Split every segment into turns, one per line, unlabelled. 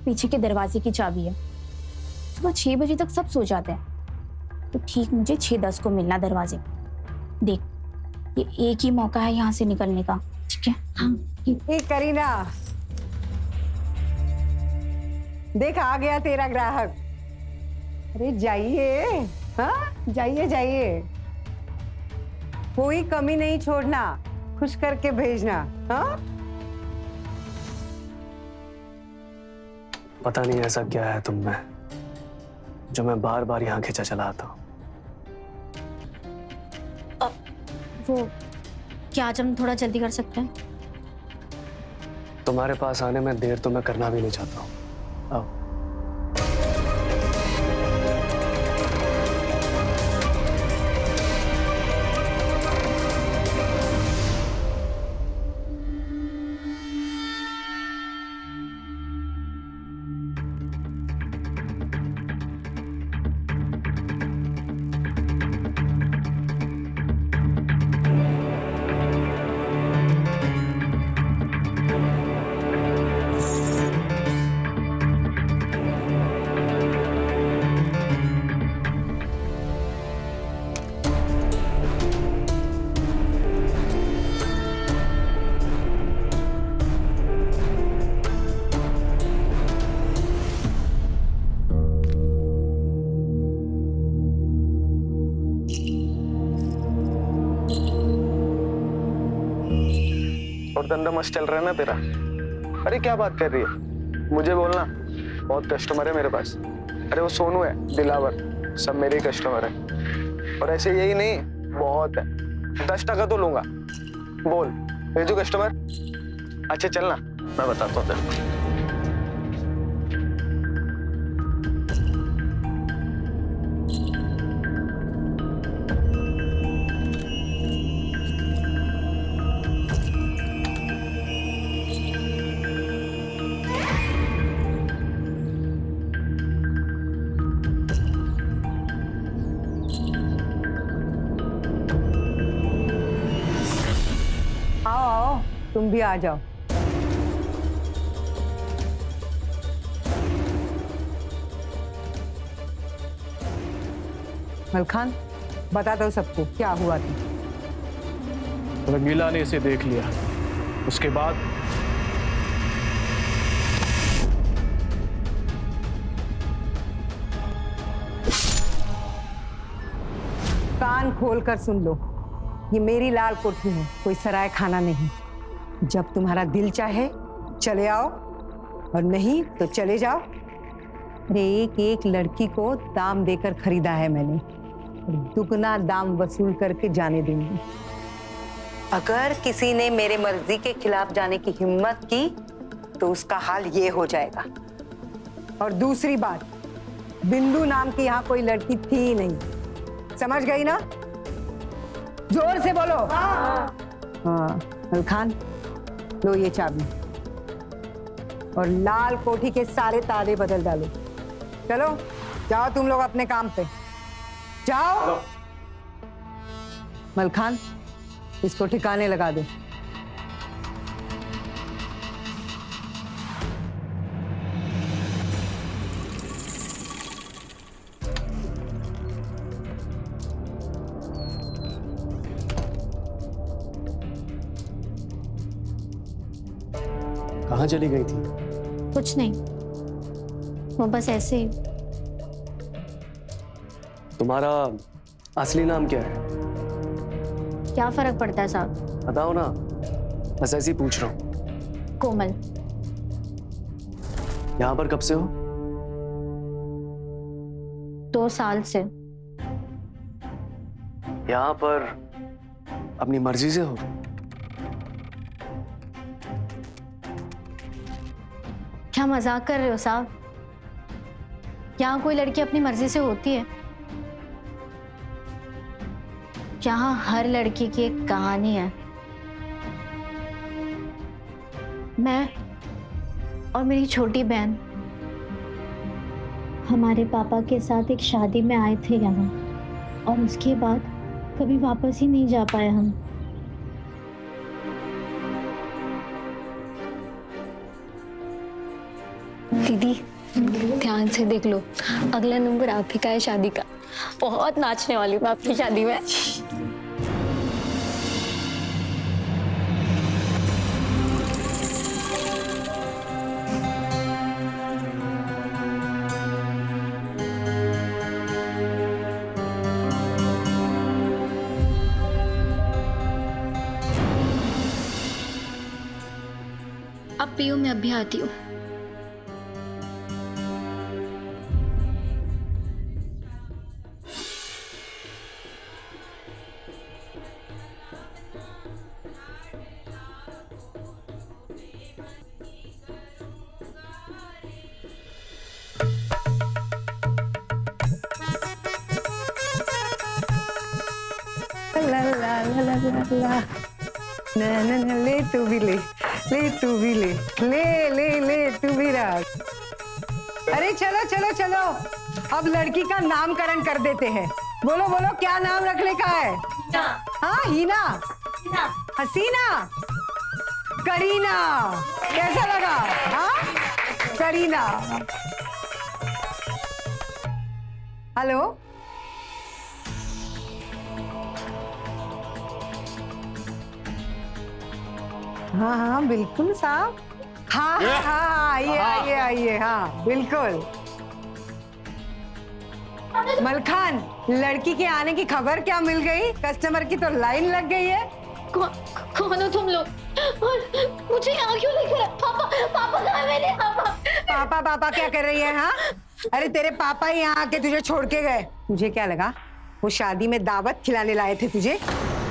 पीछे के दरवाजे की चाबी है। सुबह 6 बजे तक सब सो जाते हैं, तो ठीक मुझे 6:10 को मिलना दरवाजे पे। देख, ये एक ही मौका है यहाँ से निकलने का, ठीक है? हाँ।
ए करीना, देख आ गया तेरा ग्राहक। अरे जाइए, हाँ जाइए जाइए, कोई कमी नहीं छोड़ना, खुश करके भेजना। हाँ
पता नहीं ऐसा क्या है तुम में जो मैं बार बार यहाँ खींचा चला आता हूँ।
वो क्या आज हम थोड़ा जल्दी कर सकते हैं?
तुम्हारे पास आने में देर तो मैं करना भी नहीं चाहता हूँ। आओ। और धंधा मस्त चल रहा है ना तेरा? अरे क्या बात कर रही है, मुझे बोलना। बहुत कस्टमर है मेरे पास। अरे वो सोनू है, दिलावर, सब मेरे ही कस्टमर है। और ऐसे यही नहीं, बहुत है। 10% तो लूंगा। बोल, भेजू कस्टमर? अच्छा चलना, मैं बताता हूँ तेरे को।
आओ आओ, तुम भी आ जाओ। मलखान, बता दो सबको क्या हुआ था।
रंगीला ने इसे देख लिया, उसके बाद
कान खोल कर सुन लो, ये मेरी लाल कोठी है, कोई सराय खाना नहीं। जब तुम्हारा दिल चाहे चले आओ, और नहीं तो चले जाओ। अरे एक एक लड़की को दाम देकर खरीदा है मैंने, और दुगना दाम वसूल करके जाने दूंगी। अगर किसी ने मेरे मर्जी के खिलाफ जाने की हिम्मत की तो उसका हाल ये हो जाएगा। और दूसरी बात, बिंदु नाम की यहाँ कोई लड़की थी ही नहीं, समझ गई ना? जोर से बोलो। हाँ मलखान, लो ये चाबी, और लाल कोठी के सारे ताले बदल डालो। चलो जाओ तुम लोग अपने काम पे, जाओ। मलखान, इसको ठिकाने लगा दो।
कहाँ चली गई थी?
कुछ नहीं, वो बस ऐसे ही।
तुम्हारा असली नाम क्या है?
क्या फर्क पड़ता है साहब?
बताओ ना, बस ऐसे ही पूछ रहा हूँ।
कोमल।
यहाँ पर कब से हो?
2 साल से।
यहाँ पर अपनी मर्जी से हो?
क्या मजाक कर रहे हो साहब? यहाँ कोई लड़की अपनी मर्जी से होती है? यहाँ हर लड़की की एक कहानी है। मैं और मेरी छोटी बहन हमारे पापा के साथ एक शादी में आए थे यहाँ, और उसके बाद कभी वापस ही नहीं जा पाए हम।
दीदी ध्यान से देख लो, अगला नंबर आप ही का है शादी का। बहुत नाचने वाली हूँ आपकी शादी में। अब पियो, मैं अभी आती हूँ।
ला ला ला ला ला ला। ना ना ना, ले तू भी ले, ले तू भी ले, ले ले ले तू भी रख। अरे चलो चलो चलो, अब लड़की का नामकरण कर देते हैं। बोलो बोलो, क्या नाम रखने का है? हाँ, हीना, हसीना, करीना। कैसा लगा? हाँ, करीना। हेलो, हाँ हाँ बिल्कुल साहब। हाँ हाँ हाँ, आइए आइए आइए, हाँ बिल्कुल। मलखान, लड़की के आने की खबर क्या मिल गई? कस्टमर की तो लाइन लग गई है।
कौन हो तुम लोग? और मुझे यहाँ क्यों लेकर आए? पापा, पापा कहाँ है मेरे? पापा
पापा पापा क्या कर रही है? हाँ, अरे तेरे पापा ही यहाँ आके तुझे छोड़ के गए। मुझे क्या लगा वो शादी में दावत खिलाने लाए थे तुझे?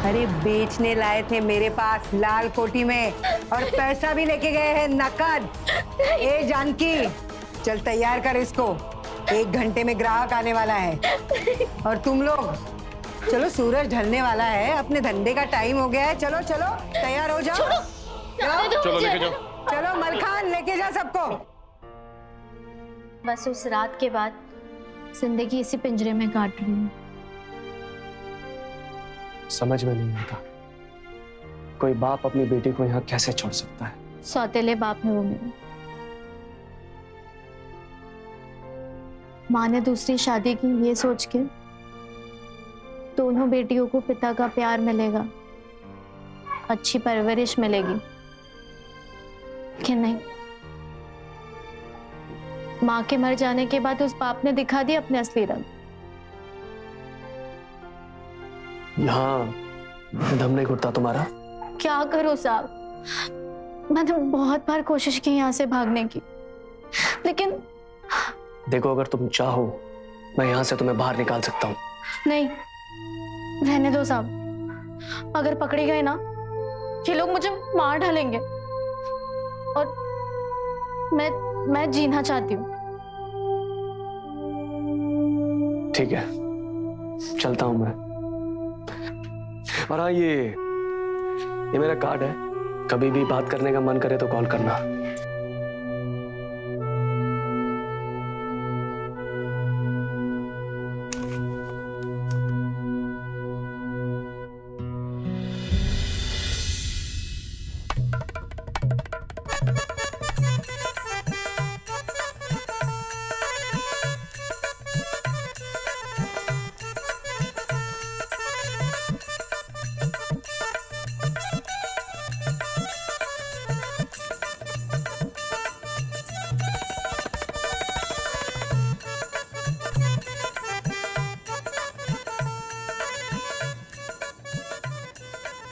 अरे बेचने लाए थे मेरे पास लाल कोठी में, और पैसा भी लेके गए हैं नकद। ए जानकी, चल तैयार कर इसको, 1 घंटे में ग्राहक आने वाला है। और तुम लोग चलो, सूरज ढलने वाला है, अपने धंधे का टाइम हो गया है। चलो चलो तैयार हो जाओ।
चलो लेके जाओ।
चलो मलखान, लेके जा सबको।
बस उस रात के बाद जिंदगी इसी पिंजरे में काट रही हूँ।
समझ में नहीं आता, कोई बाप अपनी बेटी को यहाँ कैसे छोड़ सकता है?
सौतेले बाप है वो मेरे। माँ ने दूसरी शादी की ये सोच के दोनों बेटियों को पिता का प्यार मिलेगा, अच्छी परवरिश मिलेगी, लेकिन नहीं। माँ के मर जाने के बाद उस बाप ने दिखा दिया अपने असली रंग।
यहाँ दम नहीं घुटता तुम्हारा?
क्या करो साहब, मैंने बहुत बार कोशिश की यहाँ से भागने की, लेकिन
देखो, अगर तुम चाहो मैं यहाँ से तुम्हें बाहर निकाल सकता हूँ।
नहीं, रहने दो साहब। अगर पकड़े गए ना, ये लोग मुझे मार डालेंगे, और मैं जीना चाहती हूँ।
ठीक है, चलता हूँ मैं। और हाँ, ये मेरा कार्ड है, कभी भी बात करने का मन करे तो कॉल करना।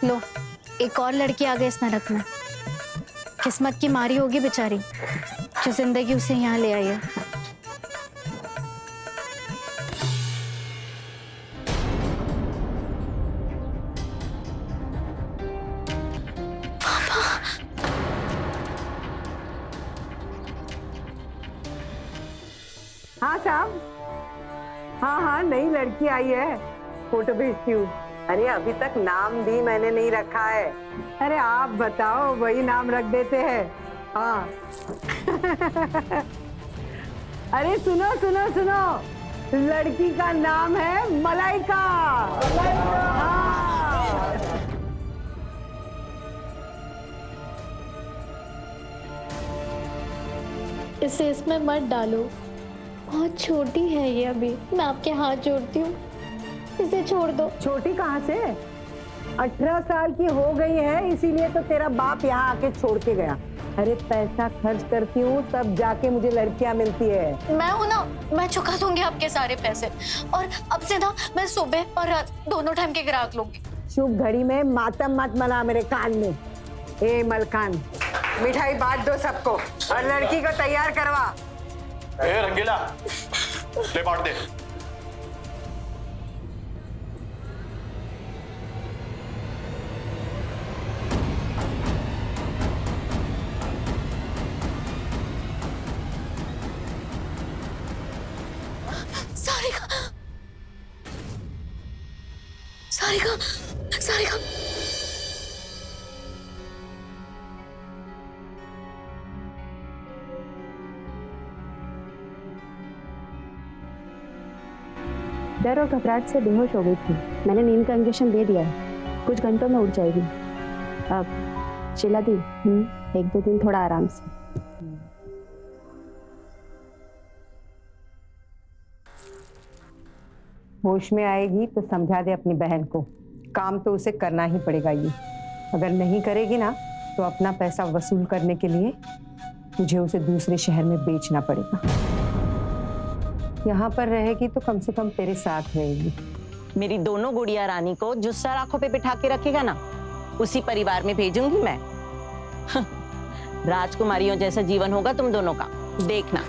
लो, एक और लड़की आ गई इस नरक में। किस्मत की मारी होगी बेचारी, जो जिंदगी उसे यहाँ ले आई है।
हाँ साहब, हाँ हाँ, नई लड़की आई है, फोटो भेजती हूँ। अरे अभी तक नाम भी मैंने नहीं रखा है। अरे आप बताओ, वही नाम रख देते हैं। हाँ अरे सुनो सुनो सुनो, लड़की का नाम है मलाइका। हाँ।
इसे इसमें मत डालो, बहुत छोटी है ये अभी। मैं आपके हाथ जोड़ती हूँ, इसे छोड़ दो।
छोटी कहाँ से? 18 साल की हो गई है, इसीलिए तो तेरा बाप यहाँ आके छोड़ के गया। अरे पैसा खर्च करती हूँ तब जाके मुझे लड़कियां मिलती है।
मैं हूँ ना, मैं चुका दूंगी आपके सारे पैसे, और अब से ना मैं सुबह और रात दोनों टाइम के ग्राहक लूंगी।
शुभ घड़ी में मातम मत मना मेरे कान में। ए मलकान, मिठाई बांट दो सबको और लड़की को तैयार करवा।
ए रंगीला, ले बांट दे।
सारिका, सारिका, सारिका।
डर और घबराहट से बेहोश हो गई थी। मैंने नींद का इंजेक्शन दे दिया है, कुछ घंटों में उठ जाएगी। अब शीला दी, 1-2 दिन थोड़ा आराम से।
होश में आएगी तो समझा दे अपनी बहन को, काम तो उसे करना ही पड़ेगा। ये अगर नहीं करेगी ना तो अपना पैसा वसूल करने के लिए तुझे उसे दूसरे शहर में बेचना पड़ेगा। यहाँ पर रहेगी तो कम से कम तेरे साथ रहेगी।
मेरी दोनों गुड़िया रानी को जो सर आंखों पे बिठा के रखेगा ना, उसी परिवार में भेजूंगी मैं। राजकुमारियों जैसा जीवन होगा तुम दोनों का, देखना।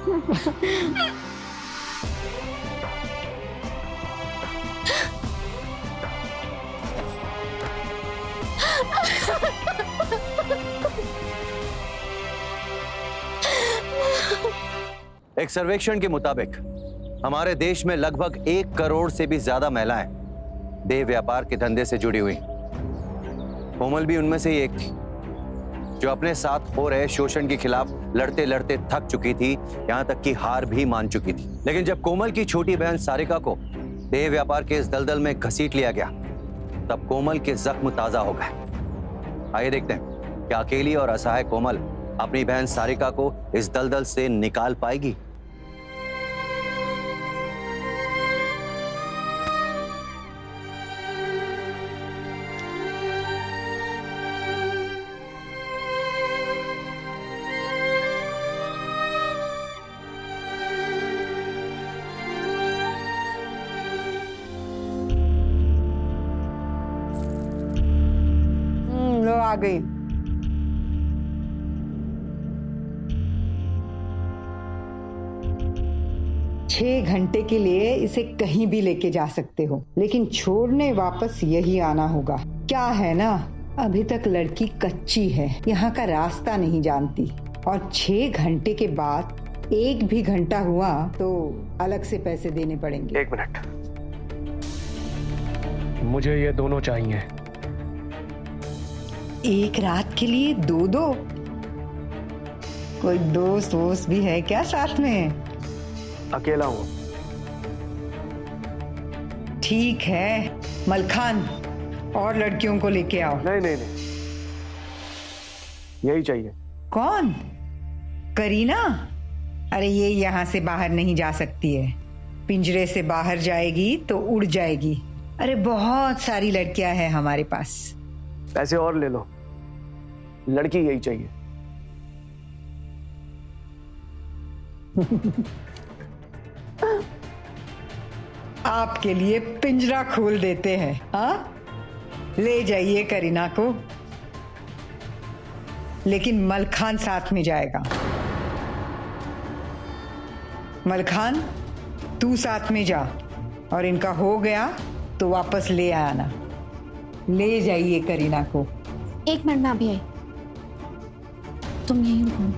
एक सर्वेक्षण के मुताबिक हमारे देश में लगभग 1 करोड़ से भी ज्यादा महिलाएं देह व्यापार के धंधे से जुड़ी हुई। कोमल भी उनमें से ही एक थी, जो अपने साथ हो रहे शोषण के खिलाफ लड़ते लड़ते थक चुकी थी, यहां तक कि हार भी मान चुकी थी। लेकिन जब कोमल की छोटी बहन सारिका को देह व्यापार के इस दलदल में घसीट लिया गया, तब कोमल के जख्म ताजा हो गए। आइए देखते हैं कि अकेली और असहाय कोमल अपनी बहन सारिका को इस दलदल से निकाल पाएगी।
लो आ गई। छह घंटे के लिए इसे कहीं भी लेके जा सकते हो, लेकिन छोड़ने वापस यही आना होगा। क्या है ना, अभी तक लड़की कच्ची है, यहाँ का रास्ता नहीं जानती, और 6 घंटे के बाद 1 भी घंटा हुआ तो अलग से पैसे देने पड़ेंगे।
1 मिनट, मुझे ये दोनों चाहिए।
1 रात के लिए 2-2? कोई दोस्त वोस्त भी है क्या साथ में?
अकेला हूँ।
ठीक है मलखान, और लड़कियों को लेके आओ।
नहीं नहीं नहीं, यही चाहिए।
कौन? करीना? अरे ये यहाँ से बाहर नहीं जा सकती है, पिंजरे से बाहर जाएगी तो उड़ जाएगी। अरे बहुत सारी लड़कियां हैं हमारे पास।
पैसे और ले लो, लड़की यही चाहिए।
आपके लिए पिंजरा खोल देते हैं। हाँ, ले जाइए करीना को, लेकिन मलखान साथ में जाएगा। मलखान तू साथ में जा, और इनका हो गया तो वापस ले आना। ले जाइए करीना को।
1 मिनट में अभी आई, तुम यहीं रुको।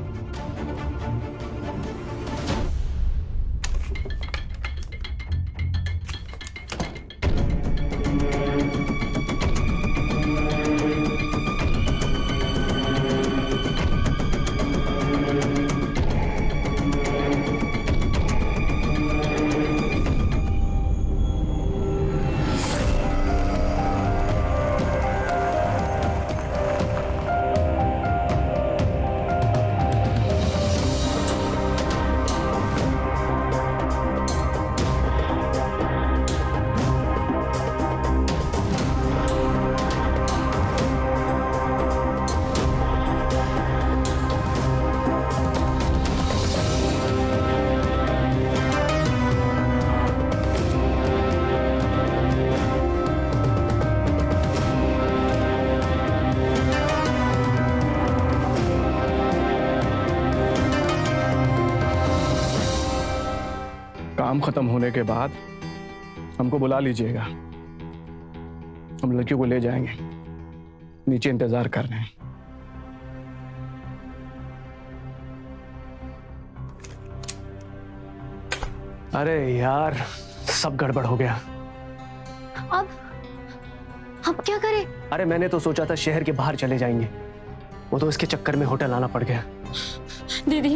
खत्म होने के बाद हमको बुला लीजिएगा, हम लड़की को ले जाएंगे। नीचे इंतजार कर रहे हैं। अरे यार, सब गड़बड़ हो गया।
अब क्या करें?
अरे मैंने तो सोचा था शहर के बाहर चले जाएंगे, वो तो इसके चक्कर में होटल आना पड़ गया।
दीदी,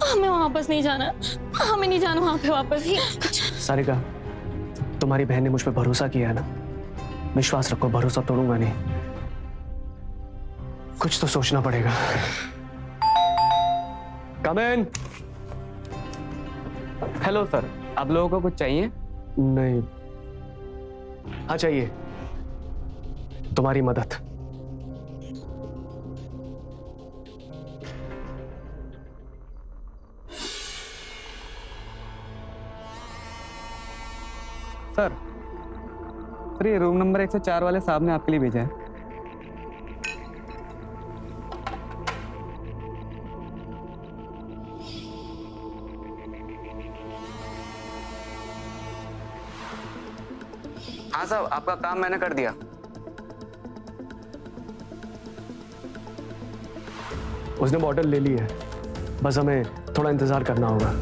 हमें वापस नहीं जाना, हमें नहीं जाना वहां पे वापस ही।
सारिका, तुम्हारी बहन ने मुझ पर भरोसा किया है ना, विश्वास रखो, भरोसा तोड़ूंगा नहीं। कुछ तो सोचना पड़ेगा। कम इन।
हेलो सर, आप लोगों को कुछ चाहिए?
नहीं, हाँ चाहिए, तुम्हारी मदद।
सर ये रूम नंबर 104 वाले साहब ने आपके लिए भेजा है।
हाँ साहब, आपका काम मैंने कर दिया।
उसने बॉटल ले ली है, बस हमें थोड़ा इंतजार करना होगा।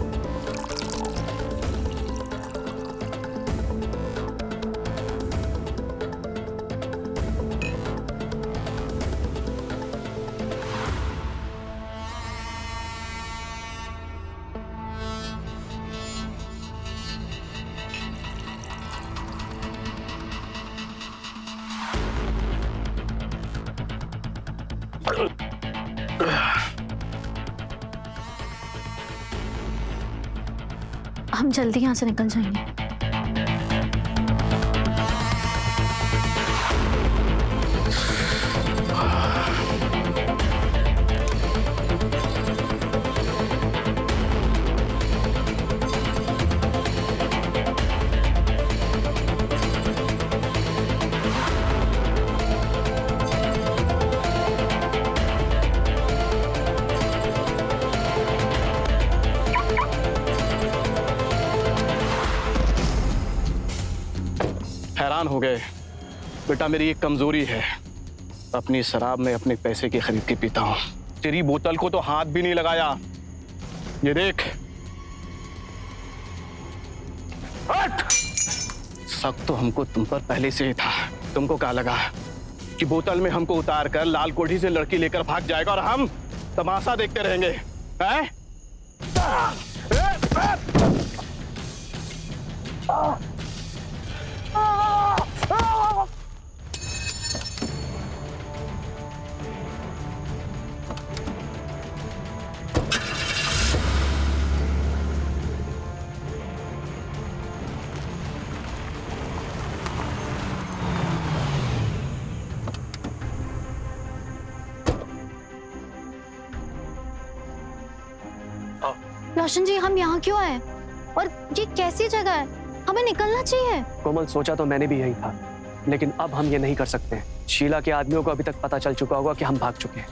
हम जल्दी यहाँ से निकल जाएंगे।
हैरान हो गए बेटा, मेरी एक कमजोरी है, अपनी शराब में अपने पैसे की खरीद के पीता हूं। तेरी बोतल को तो हाथ भी नहीं लगाया। ये देख, हट! शक तो हमको तुम पर पहले से ही था। तुमको क्या लगा कि बोतल में हमको उतार कर लाल कोठी से लड़की लेकर भाग जाएगा और हम तमाशा देखते रहेंगे? हैं?
रोशन जी, हम यहाँ क्यों आए और ये कैसी जगह है? हमें निकलना चाहिए।
कोमल, सोचा तो मैंने भी यही था, लेकिन अब हम ये नहीं कर सकते। शीला के आदमियों को अभी तक पता चल चुका होगा कि हम भाग चुके हैं,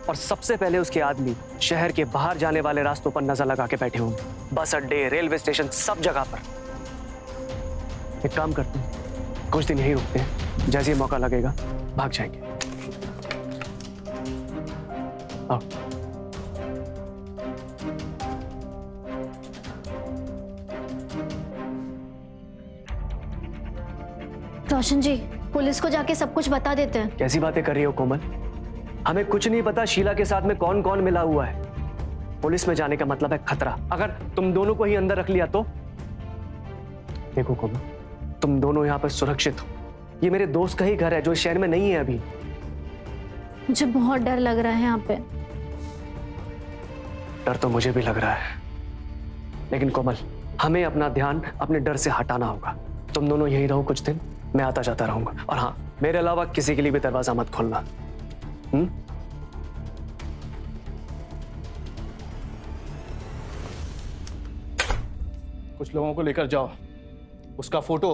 और सबसे पहले उसके आदमी शहर के बाहर जाने वाले रास्तों पर नजर लगा के बैठे होंगे। बस अड्डे, रेलवे स्टेशन, सब जगह पर। एक काम करते हैं, कुछ दिन यहीं रुकते हैं, जैसे ही मौका लगेगा भाग जाएंगे। आओ।
रोशन जी, पुलिस को जाके सब कुछ बता देते हैं।
कैसी बातें कर रही हो कोमल? हमें कुछ नहीं पता शीला के साथ में कौन कौन मिला हुआ है। पुलिस में जाने का मतलब है खतरा। अगर तुम दोनों को ही अंदर रख लिया तो? देखो कोमल, तुम दोनों यहाँ पर सुरक्षित हो। ये मेरे दोस्त का ही घर है जो इस शहर में नहीं है अभी।
मुझे बहुत डर लग रहा है यहाँ पे।
डर तो मुझे भी लग रहा है, लेकिन कोमल, हमें अपना ध्यान अपने डर से हटाना होगा। तुम दोनों यहीं रहो कुछ दिन, मैं आता जाता रहूंगा। और हाँ, मेरे अलावा किसी के लिए भी दरवाजा मत खोलना। कुछ लोगों को लेकर जाओ, उसका फोटो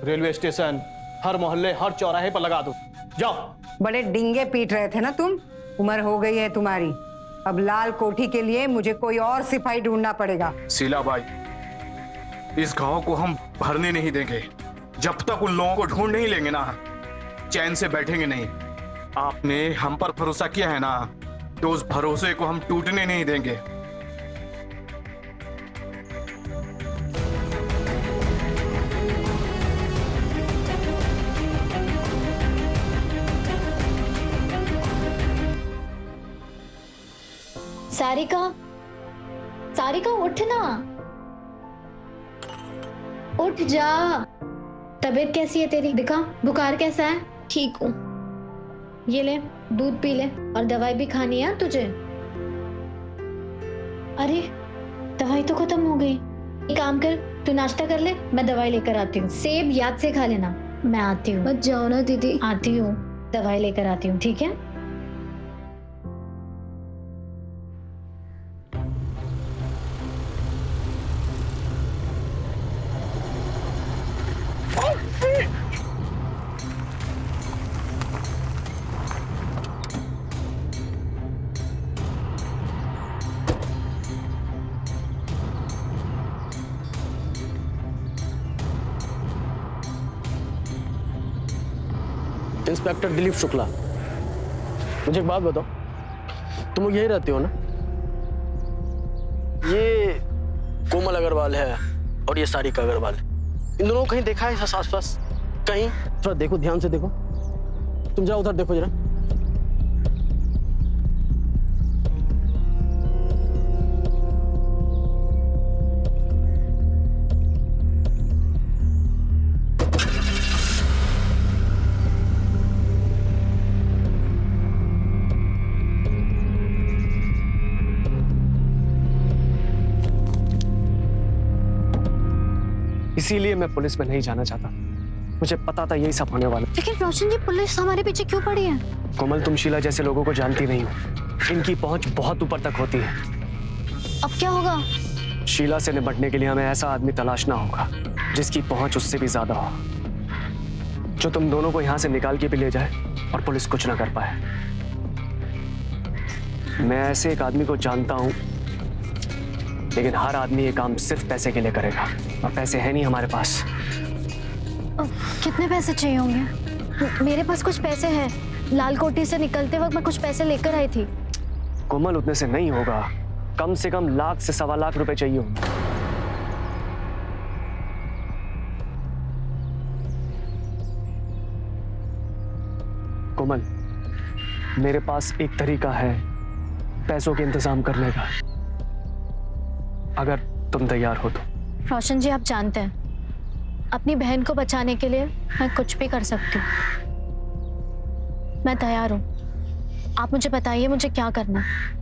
रेलवे स्टेशन, हर मोहल्ले, हर चौराहे पर लगा दो। जाओ।
बड़े डिंगे पीट रहे थे ना तुम, उम्र हो गई है तुम्हारी। अब लाल कोठी के लिए मुझे कोई और सिपाही ढूंढना पड़ेगा।
शीला बाई,
इस गांव को हम भरने नहीं देंगे। जब तक उन लोगों को ढूंढ नहीं लेंगे ना, चैन से बैठेंगे नहीं। आपने हम पर भरोसा किया है ना, तो उस भरोसे को हम टूटने नहीं देंगे।
सारिका, सारिका उठ ना, उठ जा। तबीयत कैसी है तेरी? दिखा, बुखार कैसा है? ठीक हूँ। ये ले, दूध पी ले और दवाई भी खानी है तुझे। अरे दवाई तो खत्म हो गई। एक काम कर, तू नाश्ता कर ले, मैं दवाई लेकर आती हूँ। सेब याद से खा लेना। मैं आती हूँ। मत जाओ ना दीदी। आती हूँ, दवाई लेकर आती हूँ, ठीक है?
इंस्पेक्टर दिलीप शुक्ला, मुझे एक बात बताओ, तुम लोग यही रहते हो ना? ये कोमल अग्रवाल है और ये सारिका अग्रवाल है। इन दोनों को कहीं देखा है आस पास? कहीं? थोड़ा देखो, ध्यान से देखो। तुम जरा उधर देखो जरा।
इसीलिए मैं पुलिस में नहीं जाना चाहता। मुझे पता था यही सब होने वाला।
लेकिन रोशन जी, पुलिस हमारे पीछे क्यों पड़ी है?
कोमल, तुम शीला जैसे लोगों को जानती नहीं हो। इनकी पहुंच बहुत ऊपर तक होती है।
अब क्या होगा?
शीला से निपटने के लिए हमें ऐसा आदमी तलाशना होगा जिसकी पहुंच उससे भी ज्यादा हो, जो तुम दोनों को यहां से निकाल के भी ले जाए और पुलिस कुछ ना कर पाए। मैं ऐसे एक आदमी को जानता हूं, लेकिन हर आदमी ये काम सिर्फ पैसे के लिए करेगा, और पैसे है नहीं हमारे पास।
कितने पैसे चाहिए होंगे? मेरे पास कुछ पैसे हैं। लाल कोठी से निकलते वक्त मैं कुछ पैसे लेकर आई थी।
कोमल, उतने से नहीं होगा। कम से कम 1 से 1.25 लाख रुपए चाहिए होंगे। कोमल, मेरे पास एक तरीका है पैसों के इंतजाम करने का, अगर तुम तैयार हो तो।
रोशन जी, आप जानते हैं, अपनी बहन को बचाने के लिए मैं कुछ भी कर सकती हूँ। मैं तैयार हूँ। आप मुझे बताइए मुझे क्या करना है।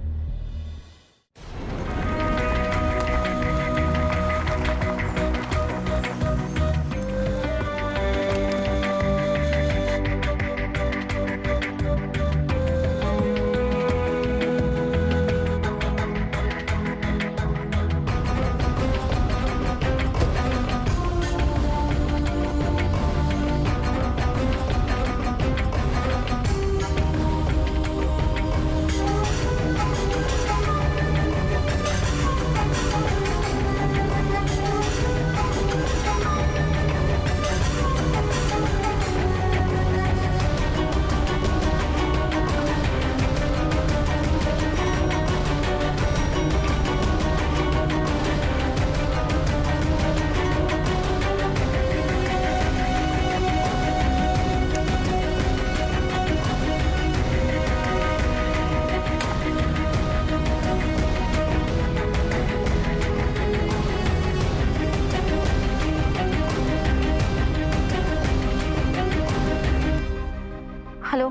हेलो,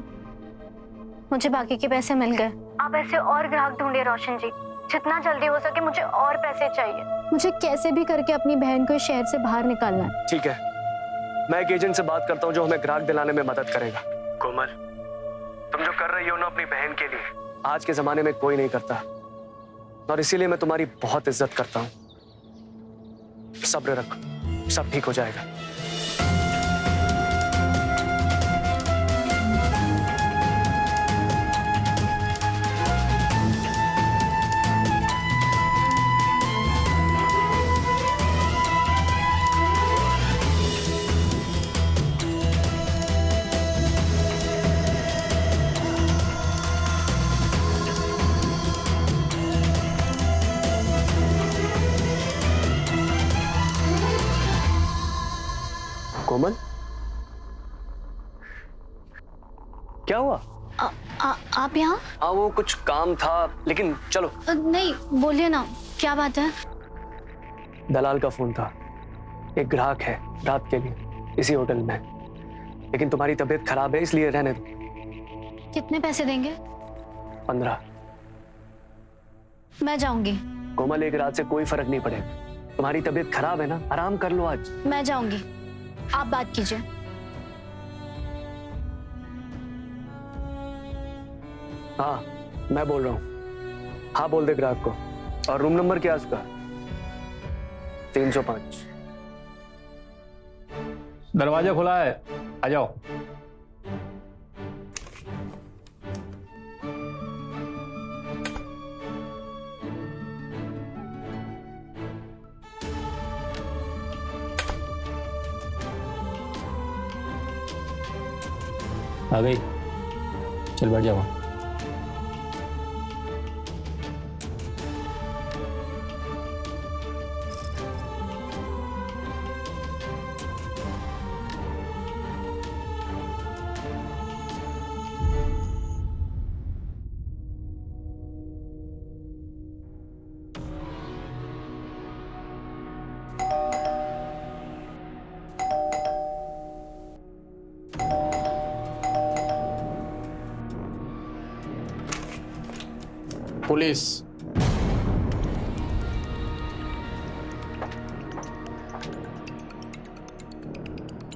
मुझे बाकी के पैसे मिल गए। आप ऐसे और ग्राहक ढूंढिए रोशन जी, जितना जल्दी हो सके मुझे और पैसे चाहिए। मुझे कैसे भी करके अपनी बहन को इस शहर से बाहर निकालना है।
ठीक है, मैं एक एजेंट से बात करता हूँ जो हमें ग्राहक दिलाने में मदद करेगा। कोमल, तुम जो कर रही हो ना अपनी बहन के लिए, आज के जमाने में कोई नहीं करता, और इसीलिए मैं तुम्हारी बहुत इज्जत करता हूँ। सब्र रखो, सब ठीक हो जाएगा। क्या हुआ?
आप यहाँ?
हाँ वो कुछ काम था, लेकिन चलो।
नहीं, बोलिए ना, क्या बात है?
दलाल का फोन था, एक ग्राहक है रात के लिए इसी होटल में, लेकिन तुम्हारी तबीयत खराब है इसलिए रहने दो।
कितने पैसे देंगे?
15।
मैं जाऊंगी।
कोमल, एक रात से कोई फर्क नहीं पड़ेगा। तुम्हारी तबीयत खराब है ना, आराम कर लो आज।
मैं जाऊंगी, आप बात कीजिए।
हाँ मैं बोल रहा हूँ। हाँ बोल दे ग्राहक को। और रूम नंबर क्या है उसका? 305।
दरवाजा खुला है, आ जाओ। आ गई, चल बैठ जाओ। पुलिस,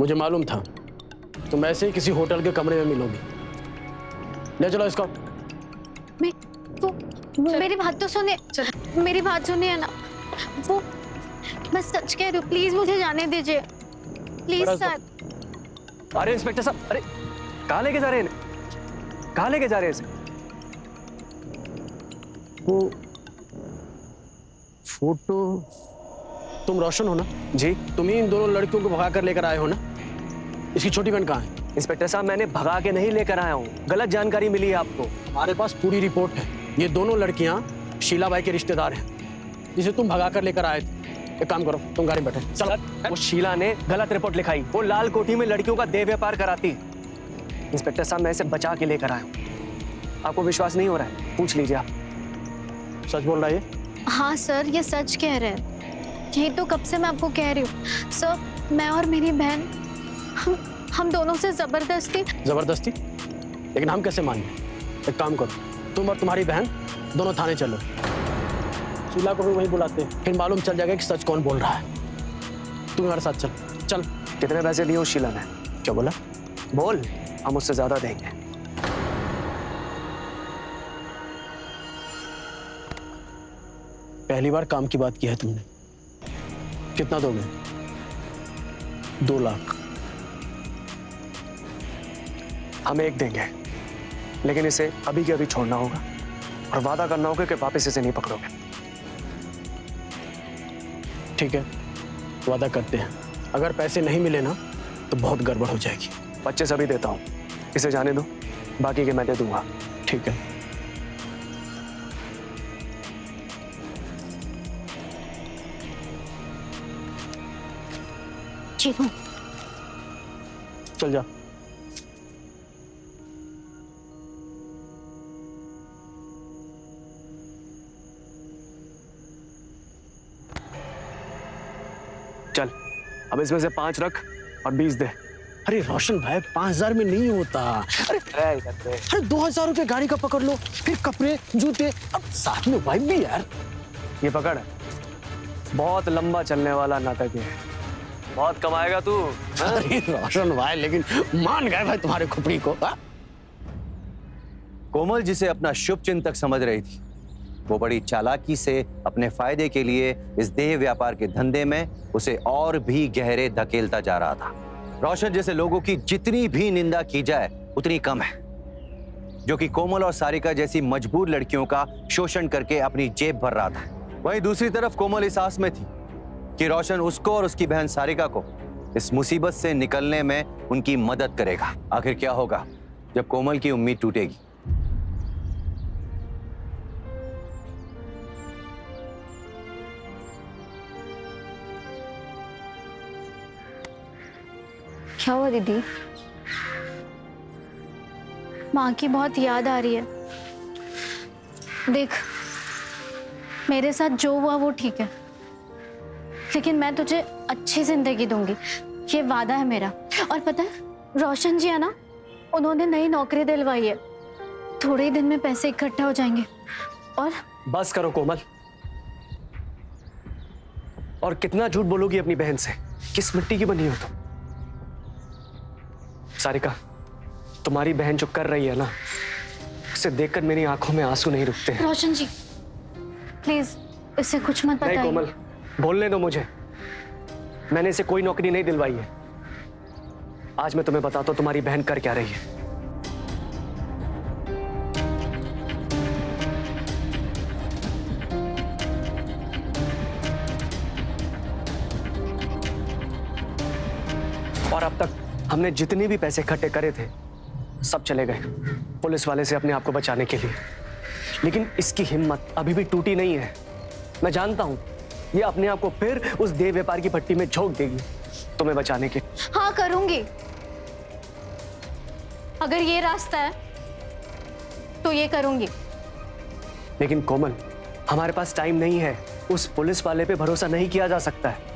मुझे मालूम था तुम ऐसे ही किसी होटल के कमरे में मिलोगी। ले चलो इसको।
मेरी बात तो सुनिए, मेरी बात सुनिए ना। वो मैं सच कह रही हूँ, प्लीज मुझे जाने दीजिए, प्लीज सर।
अरे इंस्पेक्टर साहब, अरे कहाँ लेके जा रहे हैं? कहाँ लेके जा रहे हैं इसे?
वो फोटो, तुम रोशन हो ना?
जी।
तुम ही इन दोनों लड़कियों को भगा कर लेकर आए हो ना? इसकी छोटी बहन कहाँ है?
इंस्पेक्टर साहब, मैंने भगा के नहीं लेकर आया हूँ, गलत जानकारी मिली है आपको।
हमारे पास पूरी रिपोर्ट है। ये दोनों लड़कियां शीला बाई के रिश्तेदार हैं, जिसे तुम भगा कर लेकर आए थे। एक काम करो, तुम गाड़ी में बैठे चलो।
वो शीला ने गलत रिपोर्ट लिखाई, वो लाल कोठी में लड़कियों का देह व्यापार कराती। इंस्पेक्टर साहब, मैं इसे बचा के लेकर आया हूँ। आपको विश्वास नहीं हो रहा है? पूछ लीजिए आप।
सच बोल रहा है ये?
हाँ सर, ये सच कह रहे हैं। यही तो कब से मैं आपको कह रही हूँ सर, मैं और मेरी बहन हम दोनों से जबरदस्ती।
लेकिन हम कैसे माने? एक काम करो, तुम और तुम्हारी बहन दोनों थाने चलो, शीला को भी वहीं बुलाते हैं, फिर मालूम चल जाएगा कि सच कौन बोल रहा है। तुम हमारे साथ चल। चल।
कितने पैसे दिए उस शीला ने?
क्या बोला?
बोल, हम उससे ज्यादा देंगे।
पहली बार काम की बात की है तुमने। कितना दोगे? 2 लाख।
हम 1 देंगे, लेकिन इसे अभी के अभी छोड़ना होगा और वादा करना होगा कि वापस इसे नहीं पकड़ोगे।
ठीक है, वादा करते हैं। अगर पैसे नहीं मिले ना तो बहुत गड़बड़ हो जाएगी।
25 अभी देता हूँ, इसे जाने दो, बाकी के मैं दे दूंगा।
ठीक है।
ठीक हूँ।
चल जा।
चल, अब इसमें से 5 रख और 20 दे।
अरे रोशन भाई, 5000 में नहीं होता। अरे 2000 रुपए गाड़ी का पकड़ लो, फिर कपड़े, जूते, अब साथ में वाइफ भी यार।
ये पकड़, बहुत लंबा चलने वाला नाटक है, बहुत कमाएगा तू।
अरे रोशन भाई, लेकिन मान गए भाई तुम्हारे खुपड़ी को।
कोमल जिसे अपना शुभ चिंतक समझ रही थी, वो बड़ी चालाकी से अपने फायदे के लिए इस देह व्यापार के धंधे में उसे और भी गहरे धकेलता जा रहा था। रोशन जैसे लोगों की जितनी भी निंदा की जाए उतनी कम है, जो कि कोमल और सारिका जैसी मजबूर लड़कियों का शोषण करके अपनी जेब भर रहा था। वहीं दूसरी तरफ कोमल इस आस में थी कि रोशन उसको और उसकी बहन सारिका को इस मुसीबत से निकलने में उनकी मदद करेगा। आखिर क्या होगा जब कोमल की उम्मीद टूटेगी?
क्या हुआ दीदी?
माँ की बहुत याद आ रही है। देख, मेरे साथ जो हुआ वो ठीक है, लेकिन मैं तुझे अच्छी जिंदगी दूंगी, ये वादा है मेरा। और पता है, रोशन जी है ना, उन्होंने नई नौकरी दिलवाई है। थोड़े ही दिन में पैसे इकट्ठे हो जाएंगे। और
बस करो कोमल। और कितना झूठ बोलोगी अपनी बहन से? किस मिट्टी की बनी हो तुम? सारिका, तुम्हारी बहन जो कर रही है ना, उसे देखकर मेरी आंखों में आंसू नहीं रुकते हैं।
रोशन जी, प्लीज इससे कुछ मत
नहीं
बताइए।
कोमल, बोलने दो मुझे। मैंने इसे कोई नौकरी नहीं दिलवाई है। आज मैं तुम्हें बताता हूं तुम्हारी बहन कर क्या रही है। और अब तक हमने जितने भी पैसे इकट्ठे करे थे सब चले गए पुलिस वाले से अपने आप को बचाने के लिए। लेकिन इसकी हिम्मत अभी भी टूटी नहीं है। मैं जानता हूं ये अपने आप को फिर उस देह व्यापार की भट्टी में झोंक देगी तुम्हें बचाने के।
हाँ करूंगी, अगर ये रास्ता है तो ये करूंगी।
लेकिन कोमल, हमारे पास टाइम नहीं है। उस पुलिस वाले पे भरोसा नहीं किया जा सकता है।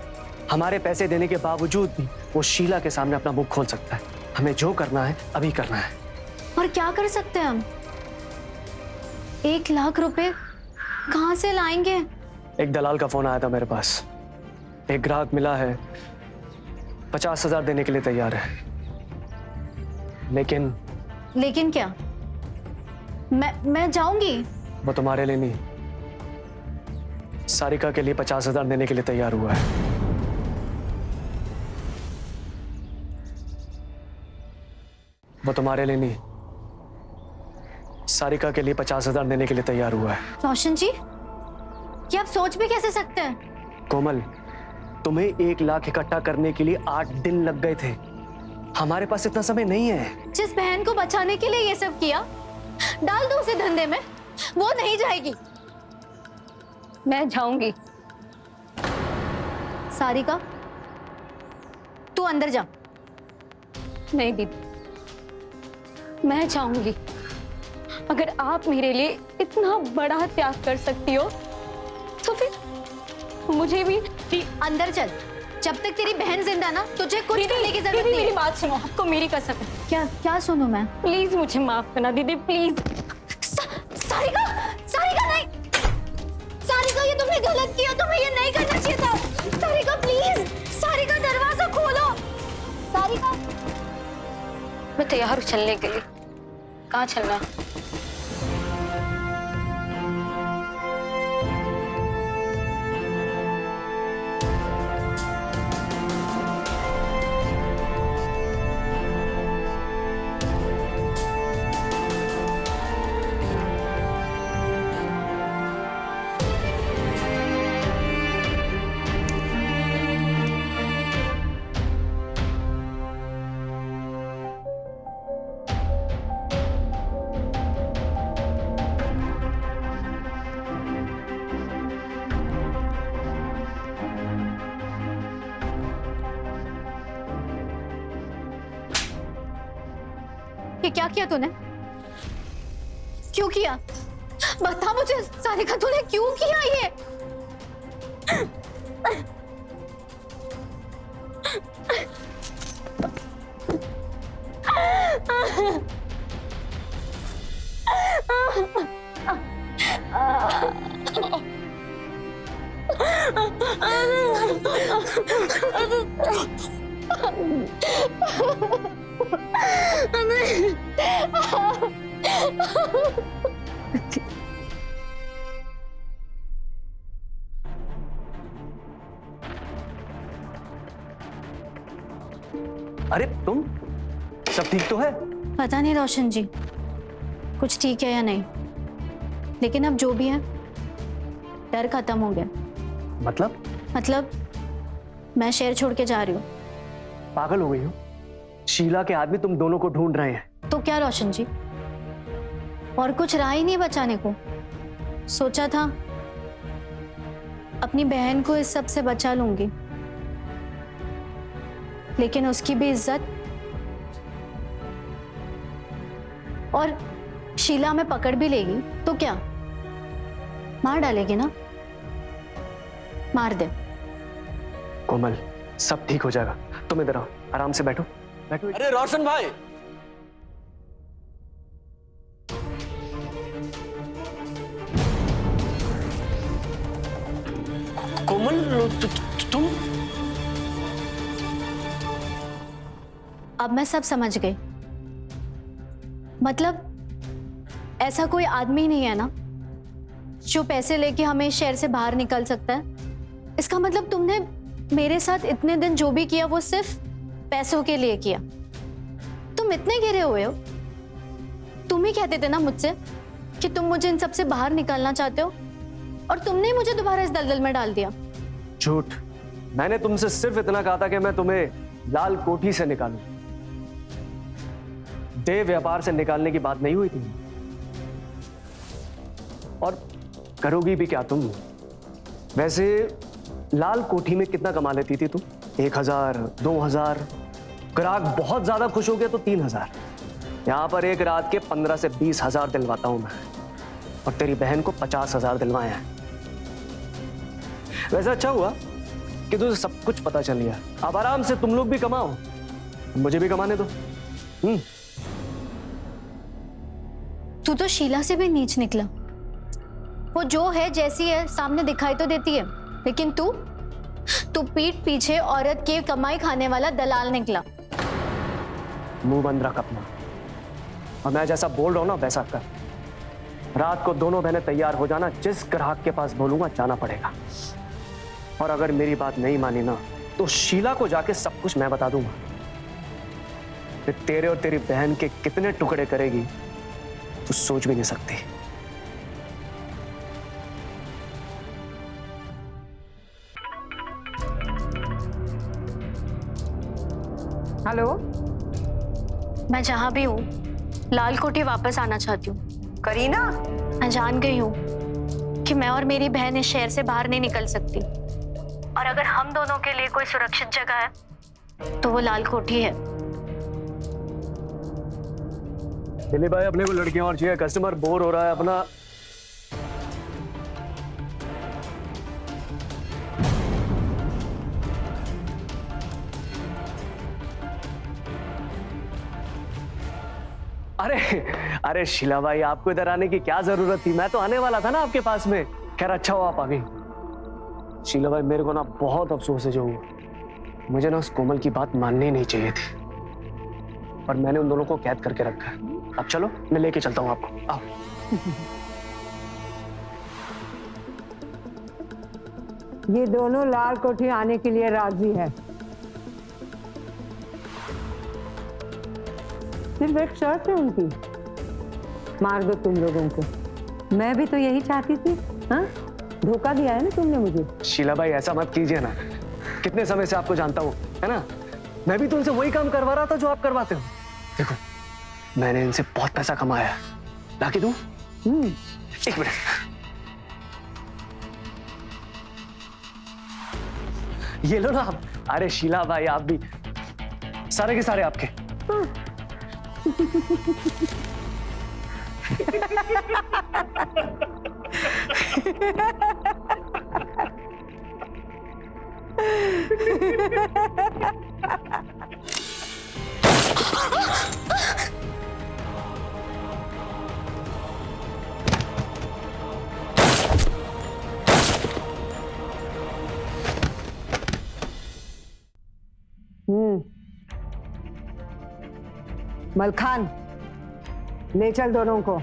हमारे पैसे देने के बावजूद भी वो शीला के सामने अपना मुंह खोल सकता है। हमें जो करना है अभी करना है।
और क्या कर सकते हैं हम? 1 लाख रुपए कहां से लाएंगे?
एक दलाल का फोन आया था मेरे पास। एक ग्राहक मिला है, 50,000 देने के लिए तैयार है।
लेकिन क्या? मैं जाऊंगी।
वो तुम्हारे लिए नहीं, सारिका के लिए 50,000 देने के लिए तैयार हुआ है। वो तुम्हारे लिए नहीं, सारिका के लिए 50,000 देने के लिए तैयार हुआ है।
रोशन जी, ये आप सोच भी कैसे सकते हैं?
कोमल, तुम्हें 1 लाख इकट्ठा करने के लिए 8 दिन लग गए थे। हमारे पास इतना समय नहीं है।
जिस बहन को बचाने के लिए ये सब किया, डाल दो उसे धंधे में, वो नहीं जाएगी। मैं जाऊंगी। सारिका, तू अंदर जा। नहीं दीदी, मैं जाऊंगी। अगर आप मेरे लिए इतना बड़ा त्याग कर सकती हो तो फिर मुझे भी अंदर चल। जब तक तेरी बहन जिंदा ना, तुझे कुछ करने की जरूरत नहीं। मेरी बात सुनो, आपको मेरी कसम है। क्या सुनूं मैं? प्लीज मुझे माफ करना दीदी, प्लीज। सारिका, सारिका नहीं। सारिका, ये तुमने गलत किया, तुम्हें ये नहीं करना चाहिए था। सारिका प्लीज, सारिका दरवाजा खोलो। सारिका, मैं तैयार हूँ चलने के लिए। कहाँ चलना है? ये क्या किया तूने? क्यों किया? बता मुझे सारिका, तूने क्यों किया ये?
अरे तुम, सब ठीक तो है?
पता नहीं रोशन जी, कुछ ठीक है या नहीं, लेकिन अब जो भी है, डर खत्म हो गया।
मतलब
मैं शहर छोड़ के जा रही हूँ।
पागल हो गई हो? शीला के आदमी तुम दोनों को ढूंढ रहे हैं।
तो क्या रोशन जी, और कुछ रहा ही नहीं बचाने को। सोचा था अपनी बहन को इस सब से बचा लूंगी, लेकिन उसकी भी इज्जत और शीला हमें पकड़ भी लेगी तो क्या, मार डालेगी ना? मार दे।
कोमल, सब ठीक हो जाएगा, तुम इधर आओ, आराम से बैठो बैठो।
अरे रोशन भाई, कोमल तुम?
अब मैं सब समझ गई। मतलब ऐसा कोई आदमी नहीं है ना जो पैसे लेके हमें इस शहर से बाहर निकाल सकता है? इसका मतलब तुमने मेरे साथ इतने दिन जो भी किया वो सिर्फ पैसों के लिए किया। तुम इतने गिरे हुए हो। तुम ही कहते थे ना मुझसे कि तुम मुझे इन सब से बाहर निकालना चाहते हो, और तुमने ही मुझे दोबारा इस दलदल में डाल दिया।
झूठ। मैंने तुमसे सिर्फ इतना कहा था कि मैं तुम्हें लाल कोठी से निकालूं। देह व्यापार से निकालने की बात नहीं हुई थी। और करोगी भी क्या तुम? वैसे लाल कोठी में कितना कमा लेती थी तुम? 1000, 2000, ग्राहक बहुत ज्यादा खुश हो गया तो 3000। यहां पर एक रात के 15 से 20 हजार दिलवाता हूं मैं, और तेरी बहन को 50,000 दिलवाए हैं। वैसे अच्छा हुआ कि तुझे सब कुछ पता चल गया। अब आराम से तुम लोग भी कमाओ, मुझे भी कमाने दो।
तू तो शीला से भी नीच निकला। वो जो है जैसी है सामने दिखाई तो देती है, लेकिन तू पीठ पीछे औरत की कमाई खाने वाला दलाल निकला।
मुंह बंद रख अपना, और मैं जैसा बोल रहा हूं ना वैसा कर। रात को दोनों बहनें तैयार हो जाना, जिस ग्राहक के पास बोलूंगा जाना पड़ेगा। और अगर मेरी बात नहीं मानी ना तो शीला को जाके सब कुछ मैं बता दूंगा। फिर तेरे और तेरी बहन के कितने टुकड़े करेगी तू सोच भी नहीं सकती।
हेलो,
मैं जहां भी हूँ लाल कोठी वापस आना चाहती हूँ।
करीना,
मैं जान गई हूँ कि मैं और मेरी बहन इस शहर से बाहर नहीं निकल सकती, और अगर हम दोनों के लिए कोई सुरक्षित जगह है तो वो लाल कोठी है।
दिलीप भाई, अपने को लड़कियां और चाहिए, कस्टमर बोर हो रहा है अपना। अरे शीला भाई, आपको इधर आने की क्या जरूरत थी? मैं तो आने वाला था ना आपके पास में। खैर अच्छा हो आप आ गई। शीला भाई, मेरे को ना बहुत अफसोस है जो हुआ। मुझे ना उस कोमल की बात माननी ही नहीं चाहिए थी, पर मैंने उन दोनों को कैद करके रखा है। अब चलो, मैं लेके चलता हूँ आपको। आओ।
ये दोनों लाल कोठी आने के लिए राजी है। सिर्फ एक शर्त है उनकी, मार दो तुम लोगों को। मैं भी तो यही चाहती थी। हाँ, धोखा दिया है ना तुमने मुझे।
शीला भाई, ऐसा मत कीजिए ना। कितने समय से आपको जानता हूँ, है ना? मैं भी तो उनसे वही काम करवा रहा था जो आप करवाते हो। देखो, मैंने इनसे बहुत पैसा कमाया है। लाके दूं? एक मिनट। ये लो ना आप। अरे शीला भाई, आप भी, सारे के सारे आपके।
मलखान, ले चल दोनों को।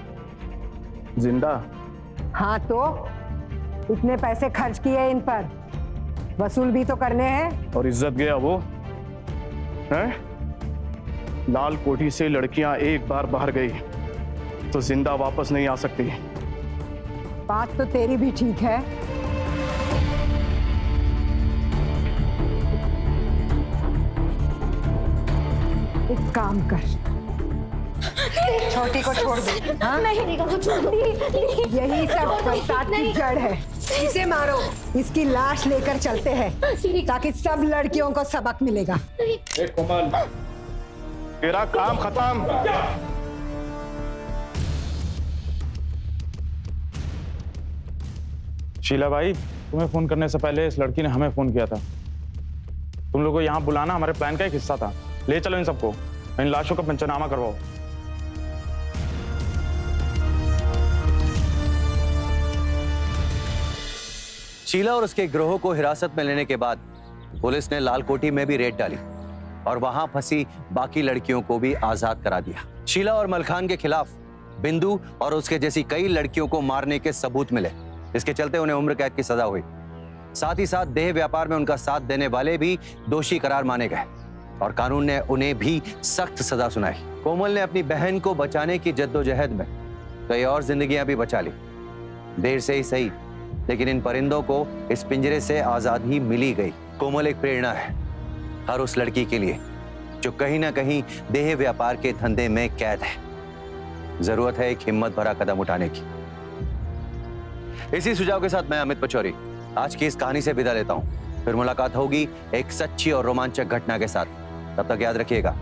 जिंदा?
हाँ तो इतने पैसे खर्च किए इन पर, वसूल भी तो करने हैं।
और इज्जत गया वो हैं? लाल कोठी से लड़कियां एक बार बाहर गई तो जिंदा वापस नहीं आ सकती।
बात तो तेरी भी ठीक है। एक काम कर, छोटी को छोड़ दे। हाँ?
नहीं,
यही सब बरसात की जड़ है। इसे मारो, इसकी लाश लेकर चलते हैं ताकि सब लड़कियों को सबक मिलेगा।
कोमल, तेरा काम खत्म।
शीला भाई, तुम्हें फोन करने से पहले इस लड़की ने हमें फोन किया था। तुम लोगों को यहाँ बुलाना हमारे प्लान का एक हिस्सा था। ले चलो इन सबको, इन लाशों का पंचनामा करवाओ।
शीला और उसके गिरोह को हिरासत में लेने के बाद पुलिस ने लाल कोठी में भी रेड डाली और वहां फंसी बाकी लड़कियों को भी आजाद करा दिया। शीला और मलखान के खिलाफ बिंदु और उसके जैसी कई लड़कियों को मारने के सबूत मिले। इसके चलते उन्हें उम्र कैद की सजा हुई। साथ ही साथ देह व्यापार में उनका साथ देने वाले भी दोषी करार माने गए और कानून ने उन्हें भी सख्त सजा सुनाई। कोमल ने अपनी बहन को बचाने की जद्दोजहद में कई और जिंदगियां भी बचा ली। देर से ही सही, लेकिन इन परिंदों को इस पिंजरे से आजादी मिली गई। कोमल एक प्रेरणा है हर उस लड़की के लिए जो कहीं ना कहीं देह व्यापार के धंधे में कैद है। जरूरत है एक हिम्मत भरा कदम उठाने की। इसी सुझाव के साथ मैं अमित पचौरी आज की इस कहानी से विदा लेता हूं। फिर मुलाकात होगी एक सच्ची और रोमांचक घटना के साथ। तब तक याद रखिएगा,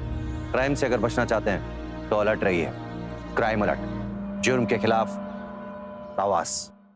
क्राइम से अगर बचना चाहते हैं तो अलर्ट रहिए। क्राइम अलर्ट, जुर्म के खिलाफ आवाज।